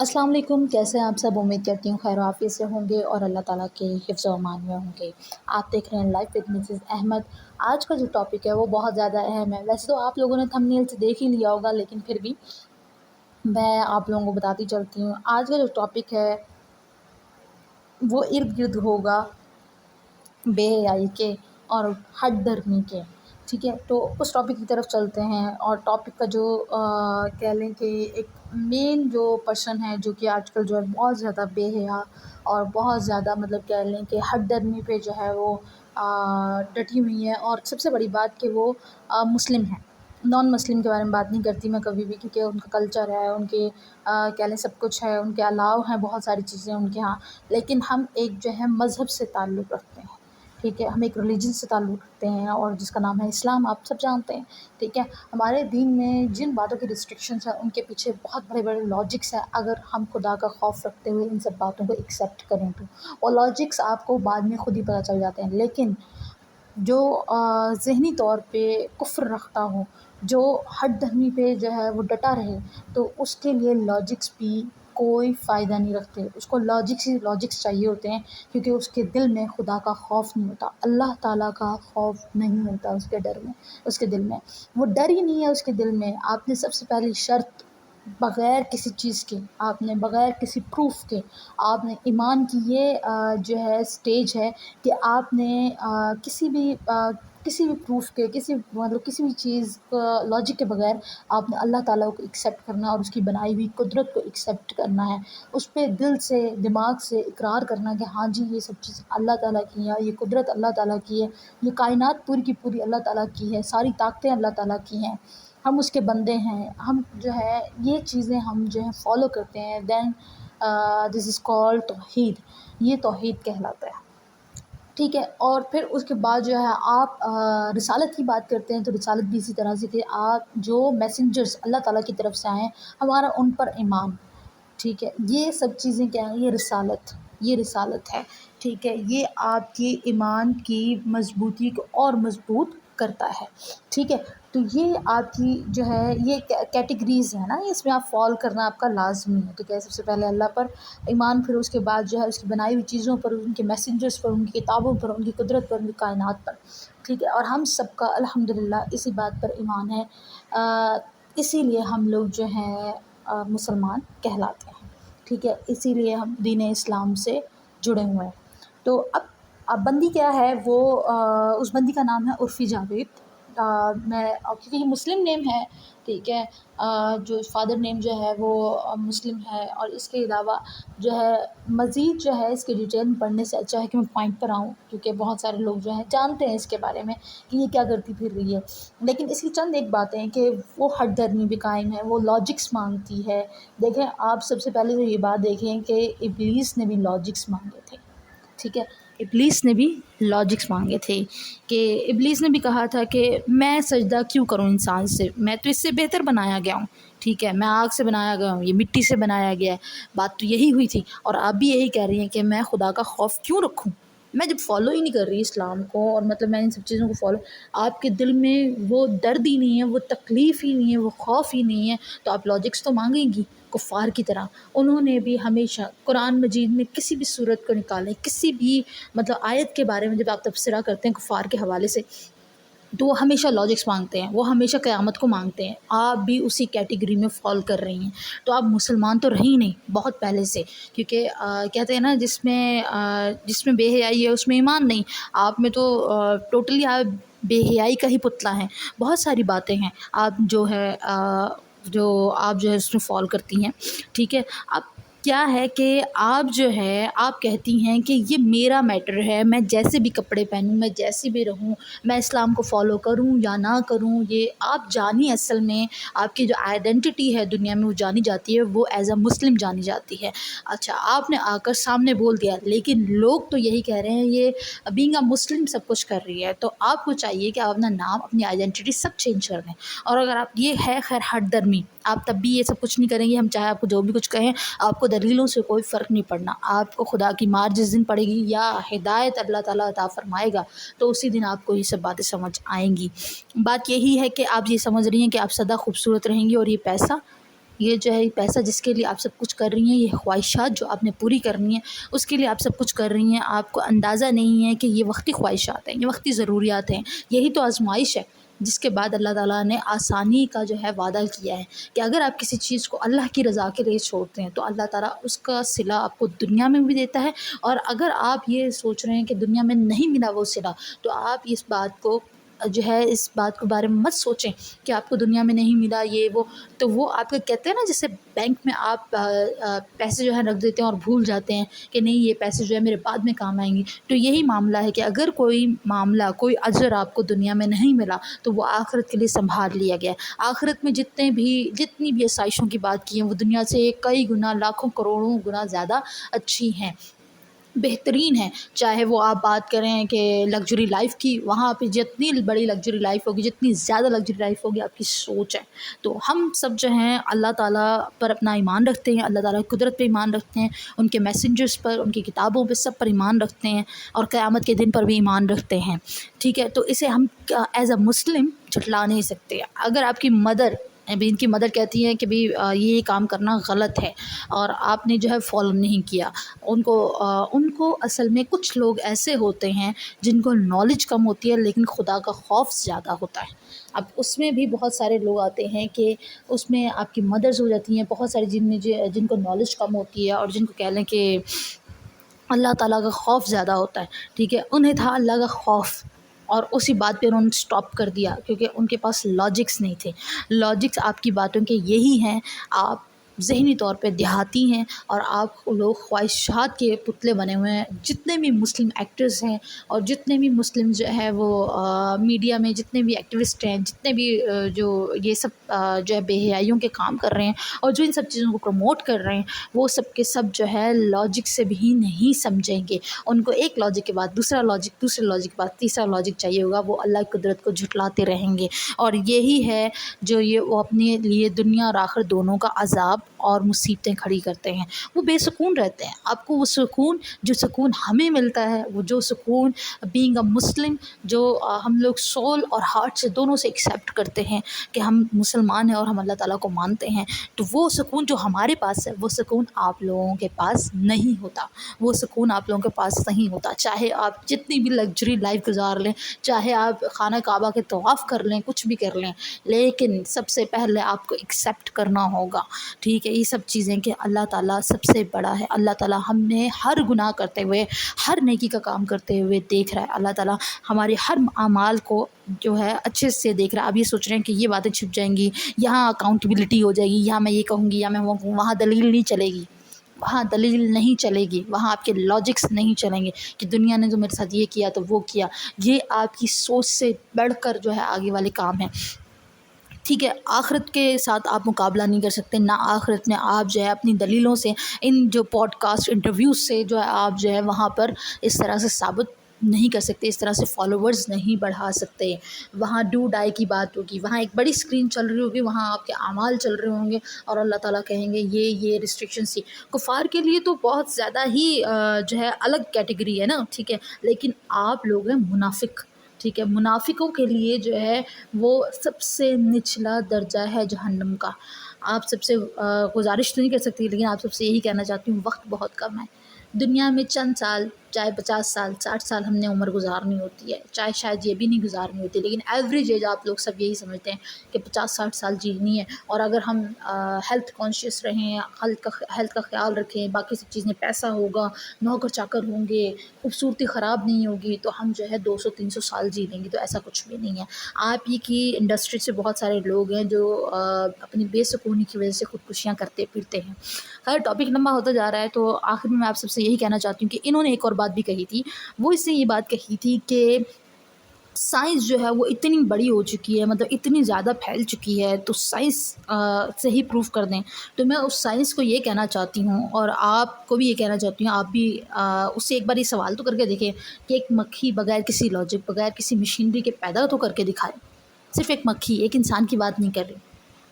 السلام علیکم، کیسے ہیں آپ سب؟ امید کرتی ہوں خیر و عافیت سے ہوں گے اور اللہ تعالیٰ کے حفظ و امان میں ہوں گے۔ آپ دیکھ رہے ہیں لائف وتھ مسز احمد۔ آج کا جو ٹاپک ہے وہ بہت زیادہ اہم ہے۔ ویسے تو آپ لوگوں نے تھمبنیل سے دیکھ ہی لیا ہوگا، لیکن پھر بھی میں آپ لوگوں کو بتاتی چلتی ہوں۔ آج کا جو ٹاپک ہے وہ ارد گرد ہوگا بے حیائی کے اور ہٹ درمی کے، ٹھیک ہے؟ تو اس ٹاپک کی طرف چلتے ہیں۔ اور ٹاپک کا جو کہہ لیں کہ ایک مین جو پرسن ہے جو کہ آج کل جو ہے بہت زیادہ بے حیا اور بہت زیادہ مطلب کہہ لیں کہ ہٹ درمی پہ جو ہے وہ ڈٹی ہوئی ہے، اور سب سے بڑی بات کہ وہ مسلم ہیں۔ نان مسلم کے بارے میں بات نہیں کرتی میں کبھی بھی، کیونکہ ان کا کلچر ہے، ان کے کہہ لیں سب کچھ ہے، ان کے الاؤ ہیں بہت ساری چیزیں ان کے ہاں، لیکن ہم ایک جو ہے مذہب سے تعلق رکھتے ہیں، ٹھیک ہے؟ ہم ایک ریلیجن سے تعلق رکھتے ہیں اور جس کا نام ہے اسلام، آپ سب جانتے ہیں، ٹھیک ہے؟ ہمارے دین میں جن باتوں کی ریسٹرکشنس ہیں ان کے پیچھے بہت بڑے بڑے لاجکس ہیں، اگر ہم خدا کا خوف رکھتے ہوئے ان سب باتوں کو ایکسیپٹ کریں تو وہ لاجکس آپ کو بعد میں خود ہی پتہ چل جاتے ہیں۔ لیکن جو ذہنی طور پہ کفر رکھتا ہو، جو ہٹ دھرمی پہ جو ہے وہ ڈٹا رہے، تو اس کے لیے لاجکس بھی کوئی فائدہ نہیں رکھتے، اس کو لاجکس ہی لاجکس چاہیے ہوتے ہیں، کیونکہ اس کے دل میں خدا کا خوف نہیں ہوتا، اللہ تعالیٰ کا خوف نہیں ہوتا اس کے ڈر میں، اس کے دل میں وہ ڈر ہی نہیں ہے اس کے دل میں۔ آپ نے سب سے پہلی شرط بغیر کسی چیز کے، آپ نے بغیر کسی پروف کے، آپ نے ایمان کی یہ جو ہے سٹیج ہے کہ آپ نے کسی بھی پروف کے، کسی بھی چیز لاجک کے بغیر آپ نے اللہ تعالیٰ کو ایکسیپٹ کرنا اور اس کی بنائی ہوئی قدرت کو ایکسیپٹ کرنا ہے، اس پہ دل سے دماغ سے اقرار کرنا کہ ہاں جی یہ سب چیز اللہ تعالیٰ کی ہے، یہ قدرت اللہ تعالیٰ کی ہے، یہ کائنات پوری کی پوری اللہ تعالیٰ کی ہے، ساری طاقتیں اللہ تعالیٰ کی ہیں، ہم اس کے بندے ہیں، ہم جو ہے یہ چیزیں ہم جو ہے فالو کرتے ہیں، دین دس از کالڈ توحید، یہ توحید کہلاتا ہے، ٹھیک ہے؟ اور پھر اس کے بعد جو ہے آپ رسالت کی بات کرتے ہیں، تو رسالت بھی اسی طرح سے کہ آپ جو میسنجرس اللہ تعالیٰ کی طرف سے آئے ہیں، ہمارا ان پر ایمان، ٹھیک ہے؟ یہ سب چیزیں کیا ہیں؟ یہ رسالت ہے، ٹھیک ہے؟ یہ آپ کی ایمان کی مضبوطی کو اور مضبوط کرتا ہے، ٹھیک ہے؟ تو یہ آپ کی جو ہے یہ کیٹیگریز ہے نا، اس میں آپ فال کرنا آپ کا لازمی ہے، ٹھیک ہے؟ سب سے پہلے اللہ پر ایمان، پھر اس کے بعد جو ہے اس کی بنائی ہوئی چیزوں پر، ان کے میسنجرس پر، ان کی کتابوں پر، ان کی قدرت پر، ان کی کائنات پر، ٹھیک ہے؟ اور ہم سب کا الحمدللہ اسی بات پر ایمان ہے، اسی لیے ہم لوگ جو ہیں مسلمان کہلاتے ہیں، ٹھیک ہے؟ اسی لیے ہم دین اسلام سے جڑے ہوئے ہیں۔ تو اب بندی کیا ہے وہ اس بندی کا نام ہے عرفی جاوید، کیونکہ یہ مسلم نیم ہے، ٹھیک ہے؟ جو فادر نیم جو ہے وہ مسلم ہے، اور اس کے علاوہ جو ہے مزید جو ہے اس کی ڈیٹیل میں پڑھنے سے اچھا ہے کہ میں پوائنٹ پر آؤں، کیونکہ بہت سارے لوگ جو ہیں جانتے ہیں اس کے بارے میں کہ یہ کیا کرتی پھر رہی ہے، لیکن اس کی چند ایک باتیں ہیں کہ وہ ہٹ درمی بھی قائم ہے، وہ لاجکس مانگتی ہے۔ دیکھیں آپ سب سے پہلے تو یہ بات دیکھیں کہ ابلیس نے بھی لاجکس مانگے تھے، ٹھیک ہے؟ ابلیس نے بھی لاجکس مانگے تھے، کہ ابلیس نے بھی کہا تھا کہ میں سجدہ کیوں کروں انسان سے، میں تو اس سے بہتر بنایا گیا ہوں، ٹھیک ہے؟ میں آگ سے بنایا گیا ہوں، یہ مٹی سے بنایا گیا ہے، بات تو یہی ہوئی تھی، اور آپ بھی یہی کہہ رہی ہیں کہ میں خدا کا خوف کیوں رکھوں، میں جب فالو ہی نہیں کر رہی اسلام کو، اور مطلب میں ان سب چیزوں کو فالو، آپ کے دل میں وہ درد ہی نہیں ہے، وہ تکلیف ہی نہیں ہے، وہ خوف ہی نہیں ہے، تو آپ لاجکس تو مانگیں گی کفار کی طرح۔ انہوں نے بھی ہمیشہ قرآن مجید میں کسی بھی صورت کو نکالیں، کسی بھی مطلب آیت کے بارے میں جب آپ تبصرہ کرتے ہیں کفار کے حوالے سے، تو وہ ہمیشہ لاجکس مانگتے ہیں، وہ ہمیشہ قیامت کو مانگتے ہیں، آپ بھی اسی کیٹیگری میں فال کر رہی ہیں، تو آپ مسلمان تو رہی نہیں بہت پہلے سے، کیونکہ کہتے ہیں نا جس میں بے حیائی ہے اس میں ایمان نہیں، آپ میں تو ٹوٹلی آپ بے حیائی کا ہی پتلا ہیں، بہت ساری باتیں ہیں آپ جو آپ جو ہے اس میں فال کرتی ہیں، ٹھیک ہے؟ اب کیا ہے کہ آپ جو ہے آپ کہتی ہیں کہ یہ میرا میٹر ہے، میں جیسے بھی کپڑے پہنوں، میں جیسی بھی رہوں، میں اسلام کو فالو کروں یا نہ کروں، یہ آپ جانی، اصل میں آپ کی جو آئیڈینٹی ہے دنیا میں وہ جانی جاتی ہے، وہ ایز اے مسلم جانی جاتی ہے۔ اچھا آپ نے آ کر سامنے بول دیا، لیکن لوگ تو یہی کہہ رہے ہیں یہ بینگ اے مسلم سب کچھ کر رہی ہے، تو آپ کو چاہیے کہ آپ اپنا نام، اپنی آئیڈینٹی سب چینج کر دیں، اور اگر آپ یہ ہے خیر ہٹ درمی، آپ تب بھی یہ سب کچھ نہیں کریں گے، ہم چاہے آپ کو جو بھی کچھ کہیں، آپ کو دلیلوں سے کوئی فرق نہیں پڑنا، آپ کو خدا کی مار جس دن پڑے گی یا ہدایت اللہ تعالیٰ عطا فرمائے گا، تو اسی دن آپ کو یہ سب باتیں سمجھ آئیں گی۔ بات یہی ہے کہ آپ یہ سمجھ رہی ہیں کہ آپ سدا خوبصورت رہیں گی، اور یہ پیسہ یہ جو ہے پیسہ جس کے لیے آپ سب کچھ کر رہی ہیں، یہ خواہشات جو آپ نے پوری کرنی ہیں اس کے لیے آپ سب کچھ کر رہی ہیں، آپ کو اندازہ نہیں ہے کہ یہ وقتی خواہشات ہیں، یہ وقتی ضروریات ہیں، یہی تو آزمائش ہے جس کے بعد اللہ تعالیٰ نے آسانی کا جو ہے وعدہ کیا ہے کہ اگر آپ کسی چیز کو اللہ کی رضا کے لیے چھوڑتے ہیں تو اللہ تعالیٰ اس کا صلہ آپ کو دنیا میں بھی دیتا ہے، اور اگر آپ یہ سوچ رہے ہیں کہ دنیا میں نہیں ملا وہ صلہ تو آپ اس بات کو جو ہے اس بات کے بارے میں مت سوچیں کہ آپ کو دنیا میں نہیں ملا یہ وہ، تو وہ آپ کو کہتے ہیں نا جیسے بینک میں آپ پیسے جو ہے رکھ دیتے ہیں اور بھول جاتے ہیں کہ نہیں یہ پیسے جو ہے میرے بعد میں کام آئیں گی، تو یہی معاملہ ہے کہ اگر کوئی معاملہ کوئی اجر آپ کو دنیا میں نہیں ملا تو وہ آخرت کے لیے سنبھال لیا گیا ہے۔ آخرت میں جتنی بھی آسائشوں کی بات کی ہیں وہ دنیا سے کئی گنا لاکھوں کروڑوں گنا زیادہ اچھی ہیں، بہترین ہے۔ چاہے وہ آپ بات کریں کہ لگژری لائف کی، وہاں پہ جتنی بڑی لگژری لائف ہوگی، جتنی زیادہ لگژری لائف ہوگی آپ کی سوچ ہے۔ تو ہم سب جو ہیں اللہ تعالیٰ پر اپنا ایمان رکھتے ہیں، اللہ تعالیٰ کی قدرت پہ ایمان رکھتے ہیں، ان کے میسنجرز پر، ان کی کتابوں پہ، سب پر ایمان رکھتے ہیں، اور قیامت کے دن پر بھی ایمان رکھتے ہیں، ٹھیک ہے۔ تو اسے ہم ایز اے مسلم جھٹلا نہیں سکتے۔ اگر آپ کی مدر، ابھی ان کی مدر کہتی ہیں کہ بھی یہ کام کرنا غلط ہے اور آپ نے جو ہے فالو نہیں کیا، ان کو اصل میں کچھ لوگ ایسے ہوتے ہیں جن کو نالج کم ہوتی ہے لیکن خدا کا خوف زیادہ ہوتا ہے۔ اب اس میں بھی بہت سارے لوگ آتے ہیں کہ اس میں آپ کی مدرز ہو جاتی ہیں، بہت سارے جن کو نالج کم ہوتی ہے اور جن کو کہہ لیں کہ اللہ تعالیٰ کا خوف زیادہ ہوتا ہے، ٹھیک ہے، انہیں تھا اللہ کا خوف، اور اسی بات پہ انہوں نے سٹاپ کر دیا کیونکہ ان کے پاس لاجکس نہیں تھے۔ لاجکس آپ کی باتوں کے یہی ہیں، آپ ذہنی طور پہ دیہاتی ہیں اور آپ لوگ خواہشات کے پتلے بنے ہوئے ہیں۔ جتنے بھی مسلم ایکٹرز ہیں اور جتنے بھی مسلم جو ہے وہ میڈیا میں جتنے بھی ایکٹیوسٹ ہیں، جتنے بھی جو یہ سب جو ہے بے حیائیوں کے کام کر رہے ہیں اور جو ان سب چیزوں کو پروموٹ کر رہے ہیں، وہ سب کے سب جو ہے لاجک سے بھی نہیں سمجھیں گے۔ ان کو ایک لاجک کے بعد دوسرا لاجک، دوسرے لاجک کے بعد تیسرا لاجک چاہیے ہوگا، وہ اللہ کی قدرت کو جھٹلاتے رہیں گے، اور یہی ہے جو وہ اپنے لیے دنیا اور آخرت دونوں کا عذاب اور مصیبتیں کھڑی کرتے ہیں۔ وہ بے سکون رہتے ہیں۔ آپ کو وہ سکون، جو سکون ہمیں ملتا ہے، وہ جو سکون بینگ اے مسلم، جو ہم لوگ سول اور ہارٹ سے دونوں سے ایکسیپٹ کرتے ہیں کہ ہم مسلمان ہیں اور ہم اللہ تعالیٰ کو مانتے ہیں، تو وہ سکون جو ہمارے پاس ہے وہ سکون آپ لوگوں کے پاس نہیں ہوتا، وہ سکون آپ لوگوں کے پاس نہیں ہوتا۔ چاہے آپ جتنی بھی لگژری لائف گزار لیں، چاہے آپ خانہ کعبہ کے طواف کر لیں، کچھ بھی کر لیں، لیکن سب سے پہلے آپ کو ایکسیپٹ کرنا ہوگا، ٹھیک ہے، یہ سب چیزیں کہ اللہ تعالیٰ سب سے بڑا ہے۔ اللہ تعالیٰ ہمیں ہر گناہ کرتے ہوئے، ہر نیکی کا کام کرتے ہوئے دیکھ رہا ہے۔ اللہ تعالیٰ ہمارے ہر اعمال کو جو ہے اچھے سے دیکھ رہا ہے۔ اب یہ سوچ رہے ہیں کہ یہ باتیں چھپ جائیں گی، یہاں اکاؤنٹیبلٹی ہو جائے گی، یہاں میں یہ کہوں گی، یا میں وہ کہوں، وہاں دلیل نہیں چلے گی، وہاں دلیل نہیں چلے گی، وہاں آپ کے لاجکس نہیں چلیں گے کہ دنیا نے تو میرے ساتھ یہ کیا تو وہ کیا۔ یہ آپ کی سوچ سے بڑھ کر جو ہے آگے والے کام ہیں، ٹھیک ہے۔ آخرت کے ساتھ آپ مقابلہ نہیں کر سکتے، نہ آخرت میں آپ جو ہے اپنی دلیلوں سے، ان جو پوڈ کاسٹ انٹرویوز سے جو ہے آپ جو ہے وہاں پر اس طرح سے ثابت نہیں کر سکتے، اس طرح سے فالوورز نہیں بڑھا سکتے۔ وہاں ڈو ڈائی کی بات ہوگی، وہاں ایک بڑی اسکرین چل رہی ہوگی، وہاں آپ کے اعمال چل رہے ہوں گے، اور اللہ تعالیٰ کہیں گے یہ ریسٹرکشنس تھی۔ کفار کے لیے تو بہت زیادہ ہی جو ہے الگ کیٹیگری ہے نا، ٹھیک ہے، لیکن آپ لوگ ہیں منافق، ٹھیک ہے۔ منافقوں کے لیے جو ہے وہ سب سے نچلا درجہ ہے جہنم کا۔ آپ سب سے گزارش تو نہیں کر سکتی، لیکن آپ سب سے یہی کہنا چاہتی ہوں، وقت بہت کم ہے دنیا میں، چند سال، چاہے 50 سال 60 سال ہم نے عمر گزارنی ہوتی ہے، چاہے شاید یہ بھی نہیں گزارنی ہوتی، لیکن ایوریج ایج آپ لوگ سب یہی سمجھتے ہیں کہ 50 60 سال جینی ہے۔ اور اگر ہم ہیلتھ کانشیس رہیں، ہیلتھ کا خیال رکھیں، باقی سب چیزیں، پیسہ ہوگا، نوکر چاکر ہوں گے، خوبصورتی خراب نہیں ہوگی، تو ہم جو ہے 200 300 سال جی لیں گے، تو ایسا کچھ بھی نہیں ہے۔ آپ ہی کی انڈسٹری سے بہت سارے لوگ ہیں جو اپنی بے سکونی کی وجہ سے خودکشیاں کرتے پھرتے ہیں۔ خیر، ٹاپک لمبا ہوتا جا رہا ہے، تو آخر میں آپ سب سے یہی کہنا چاہتی ہوں کہ انہوں نے ایک اور بات بھی کہی تھی، وہ اس نے یہ بات کہی تھی کہ سائنس جو ہے وہ اتنی بڑی ہو چکی ہے، مطلب اتنی زیادہ پھیل چکی ہے، تو سائنس سے ہی پروف کر دیں۔ تو میں اس سائنس کو یہ کہنا چاہتی ہوں، اور آپ کو بھی یہ کہنا چاہتی ہوں، آپ بھی اس سے ایک بار یہ سوال تو کر کے دیکھیں کہ ایک مکھی بغیر کسی لاجک، بغیر کسی مشینری کے پیدا تو کر کے دکھائے، صرف ایک مکھی، ایک انسان کی بات نہیں کر رہی،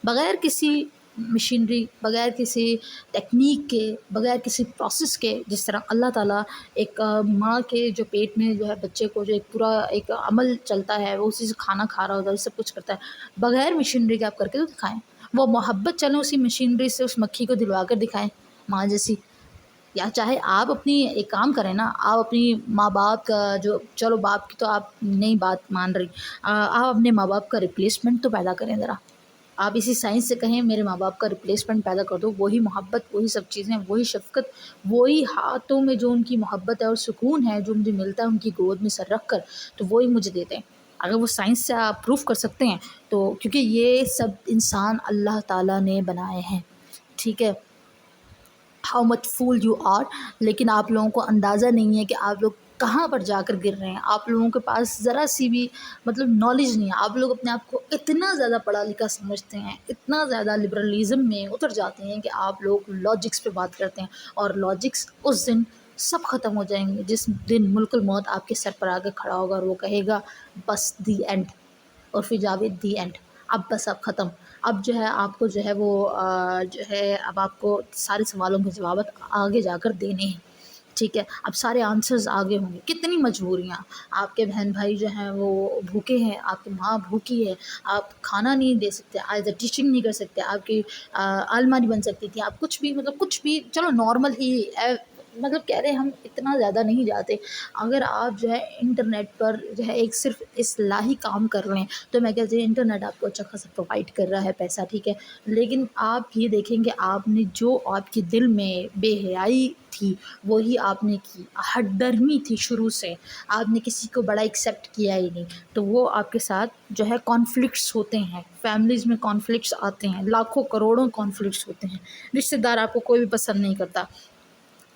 بغیر کسی مشینری، بغیر کسی ٹیکنیک کے، بغیر کسی پروسیس کے، جس طرح اللہ تعالیٰ ایک ماں کے جو پیٹ میں جو ہے بچے کو جو ایک پورا ایک عمل چلتا ہے، وہ اسی سے کھانا کھا رہا ہوتا ہے، سب کچھ کرتا ہے، بغیر مشینری کے آپ کر کے تو دکھائیں۔ وہ محبت چلیں اسی مشینری سے اس مکھی کو دلوا کر دکھائیں ماں جیسی، یا چاہے آپ اپنی ایک کام کریں نا، آپ اپنی ماں باپ کا جو، چلو باپ کی تو آپ نہیں بات مان رہی، آپ اپنے ماں باپ کا ریپلیسمنٹ تو پیدا کریں ذرا، آپ اسی سائنس سے کہیں میرے ماں باپ کا ریپلیسمنٹ پیدا کر دو، وہی محبت، وہی سب چیزیں، وہی شفقت، وہی ہاتھوں میں جو ان کی محبت ہے اور سکون ہے جو مجھے ملتا ہے ان کی گود میں سر رکھ کر، تو وہی مجھے دیتے ہیں۔ اگر وہ سائنس سے آپ پروف کر سکتے ہیں تو، کیونکہ یہ سب انسان اللہ تعالیٰ نے بنائے ہیں، ٹھیک ہے، how much fool you are, لیکن آپ لوگوں کو اندازہ نہیں ہے کہ آپ لوگ کہاں پر جا کر گر رہے ہیں، آپ لوگوں کے پاس ذرا سی بھی مطلب نالج نہیں ہے، آپ لوگ اپنے آپ کو اتنا زیادہ پڑھا لکھا سمجھتے ہیں، اتنا زیادہ لبرلزم میں اتر جاتے ہیں کہ آپ لوگ لاجکس پہ بات کرتے ہیں، اور لاجکس اس دن سب ختم ہو جائیں گے جس دن ملک الموت آپ کے سر پر آ کے کھڑا ہوگا اور وہ کہے گا بس دی اینڈ، اور پھر جاوید دی اینڈ، اب بس اب ختم، اب جو ہے آپ کو جو ہے وہ جو ہے اب آپ کو سارے سوالوں کے جوابات آگے جا کر دینے ہیں، ٹھیک ہے، اب سارے آنسرز آگے ہوں گے، کتنی مجبوریاں، آپ کے بہن بھائی جو ہیں وہ بھوکے ہیں، آپ کی ماں بھوکی ہے، آپ کھانا نہیں دے سکتے، ایز اے ٹیچنگ نہیں کر سکتے، آپ کی عالمہ نہیں بن سکتی تھی، آپ کچھ بھی مطلب کچھ بھی، چلو نارمل ہی مطلب کہہ رہے ہم اتنا زیادہ نہیں جاتے، اگر آپ جو ہے انٹرنیٹ پر جو ہے ایک صرف اصلاحی کام کر رہے ہیں تو میں کہتی ہوں انٹرنیٹ آپ کو اچھا خاصا پرووائڈ کر رہا ہے پیسہ، ٹھیک ہے، لیکن آپ یہ دیکھیں کہ آپ نے جو آپ کے دل میں بے حیائی تھی وہی آپ نے کی، ہٹ درمی تھی شروع سے، آپ نے کسی کو بڑا ایکسیپٹ کیا ہی نہیں، تو وہ آپ کے ساتھ جو ہے کانفلکٹس ہوتے ہیں، فیملیز میں کانفلکٹس آتے ہیں، لاکھوں کروڑوں کانفلکٹس ہوتے ہیں، رشتہ دار آپ کو کوئی بھی پسند نہیں کرتا،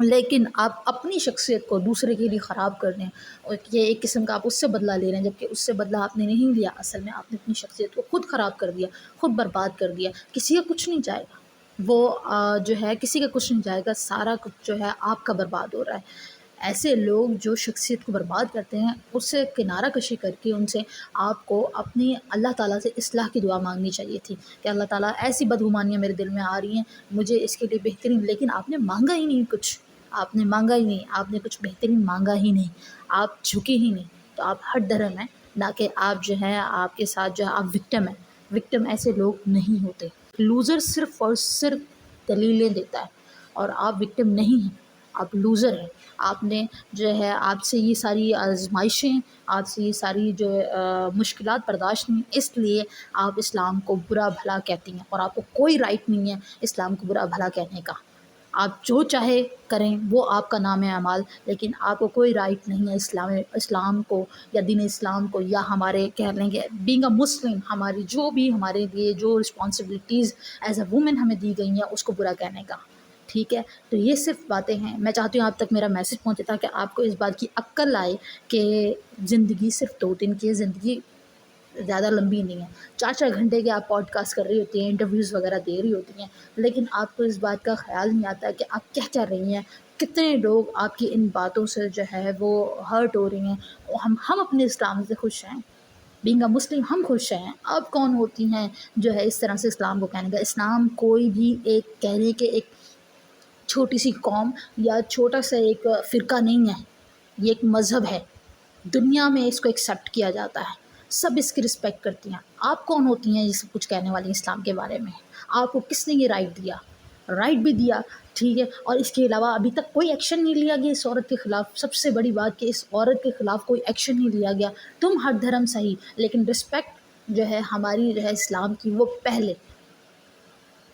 لیکن آپ اپنی شخصیت کو دوسرے کے لیے خراب کر دیں، اور یہ ایک قسم کا آپ اس سے بدلہ لے رہے ہیں، جبکہ اس سے بدلہ آپ نے نہیں لیا، اصل میں آپ نے اپنی شخصیت کو خود خراب کر دیا، خود برباد کر دیا، کسی کا کچھ نہیں جائے گا، وہ جو ہے کسی کا کچھ نہیں جائے گا، سارا کچھ جو ہے آپ کا برباد ہو رہا ہے۔ ایسے لوگ جو شخصیت کو برباد کرتے ہیں اس سے کنارہ کشی کر کے ان سے آپ کو اپنی اللہ تعالیٰ سے اصلاح کی دعا مانگنی چاہیے تھی کہ اللہ تعالیٰ ایسی بدگمانیاں میرے دل میں آ رہی ہیں، مجھے اس کے لیے بہترین، لیکن آپ نے مانگا ہی نہیں کچھ، آپ نے مانگا ہی نہیں، آپ نے کچھ بہترین مانگا ہی نہیں، آپ جھکے ہی نہیں، تو آپ ہٹ دھرم ہیں، نہ کہ آپ جو ہے آپ کے ساتھ جو ہے آپ وکٹم ہیں، وکٹم ایسے لوگ نہیں ہوتے، لوزر صرف اور صرف دلیلیں دیتا ہے، اور آپ وکٹم نہیں ہیں، آپ لوزر ہیں، آپ نے جو ہے آپ سے یہ ساری آزمائشیں، آپ سے یہ ساری جو مشکلات برداشت نہیں، اس لیے آپ اسلام کو برا بھلا کہتی ہیں، اور آپ کو کوئی رائٹ نہیں ہے اسلام کو برا بھلا کہنے کا، آپ جو چاہے کریں وہ آپ کا نام اعمال، لیکن آپ کو کوئی رائٹ نہیں ہے اسلام کو یا دین اسلام کو، یا ہمارے کہہ لیں گے بینگ اے مسلم، ہماری جو بھی ہمارے لیے جو رسپانسبلٹیز ایز اے وومن ہمیں دی گئی ہیں اس کو برا کہنے کا، ٹھیک ہے، تو یہ صرف باتیں ہیں، میں چاہتی ہوں آپ تک میرا میسج پہنچے تاکہ آپ کو اس بات کی عقل آئے کہ زندگی صرف 2 دن کی ہے، زندگی زیادہ لمبی نہیں ہے، 4 4 گھنٹے کے آپ پوڈ کاسٹ کر رہی ہوتی ہیں، انٹرویوز وغیرہ دے رہی ہوتی ہیں، لیکن آپ کو اس بات کا خیال نہیں آتا کہ آپ کیا کر رہی ہیں، کتنے لوگ آپ کی ان باتوں سے جو ہے وہ ہرٹ ہو رہی ہیں، ہم اپنے اسلام سے خوش ہیں، بینگ اے مسلم ہم خوش ہیں، اب کون ہوتی ہیں جو ہے اس طرح سے اسلام کو کہنے کا، اسلام کوئی بھی ایک کہنے کے ایک چھوٹی سی قوم یا چھوٹا سا ایک فرقہ نہیں ہے، یہ ایک مذہب ہے، دنیا میں اس کو ایکسیپٹ کیا جاتا ہے، سب اس کی رسپیکٹ کرتی ہیں، آپ کون ہوتی ہیں یہ سب کچھ کہنے والی اسلام کے بارے میں، آپ کو کس نے یہ رائٹ دیا، رائٹ بھی دیا، ٹھیک ہے، اور اس کے علاوہ ابھی تک کوئی ایکشن نہیں لیا گیا اس عورت کے خلاف، سب سے بڑی بات کہ اس عورت کے خلاف کوئی ایکشن نہیں لیا گیا، تم ہر دھرم صحیح، لیکن رسپیکٹ جو ہے ہماری جو ہے اسلام کی وہ پہلے،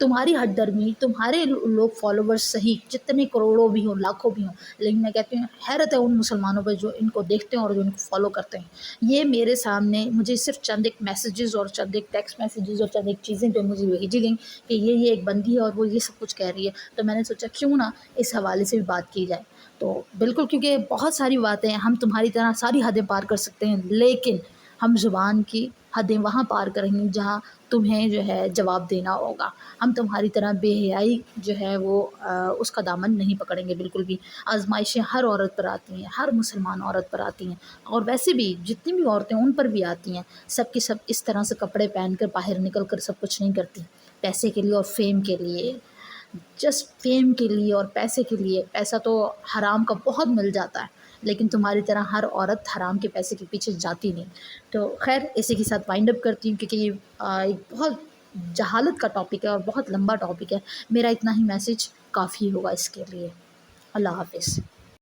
تمہاری ہٹ درمی، تمہارے لوگ فالوورز صحیح جتنے کروڑوں بھی ہوں لاکھوں بھی ہوں، لیکن میں کہتی ہوں حیرت ہے ان مسلمانوں پہ جو ان کو دیکھتے ہیں اور جو ان کو فالو کرتے ہیں، یہ میرے سامنے مجھے صرف چند ایک میسیجز اور چند ایک ٹیکسٹ میسیجز اور چند ایک چیزیں جو مجھے بھیجی گئیں کہ یہ ایک بندی ہے اور وہ یہ سب کچھ کہہ رہی ہے، تو میں نے سوچا کیوں نہ اس حوالے سے بھی بات کی جائے، تو بالکل، کیونکہ بہت ساری باتیں ہم تمہاری طرح ساری حدیں پار کر سکتے ہیں، لیکن ہم زبان کی حدیں وہاں پار کریں گے جہاں تمہیں جو ہے جواب دینا ہوگا، ہم تمہاری طرح بے حیائی جو ہے وہ اس کا دامن نہیں پکڑیں گے بالکل بھی، آزمائشیں ہر عورت پر آتی ہیں، ہر مسلمان عورت پر آتی ہیں، اور ویسے بھی جتنی بھی عورتیں ان پر بھی آتی ہیں، سب کی سب اس طرح سے کپڑے پہن کر باہر نکل کر سب کچھ نہیں کرتی، پیسے کے لیے اور فیم کے لیے، جسٹ فیم کے لیے اور پیسے کے لیے، پیسہ تو حرام کا بہت مل جاتا ہے، لیکن تمہاری طرح ہر عورت حرام کے پیسے کے پیچھے جاتی نہیں، تو خیر اسی کے ساتھ وائنڈ اپ کرتی ہوں، کیونکہ یہ ایک بہت جہالت کا ٹاپک ہے اور بہت لمبا ٹاپک ہے. میرا اتنا ہی میسج کافی ہوگا اس کے لیے. اللہ حافظ.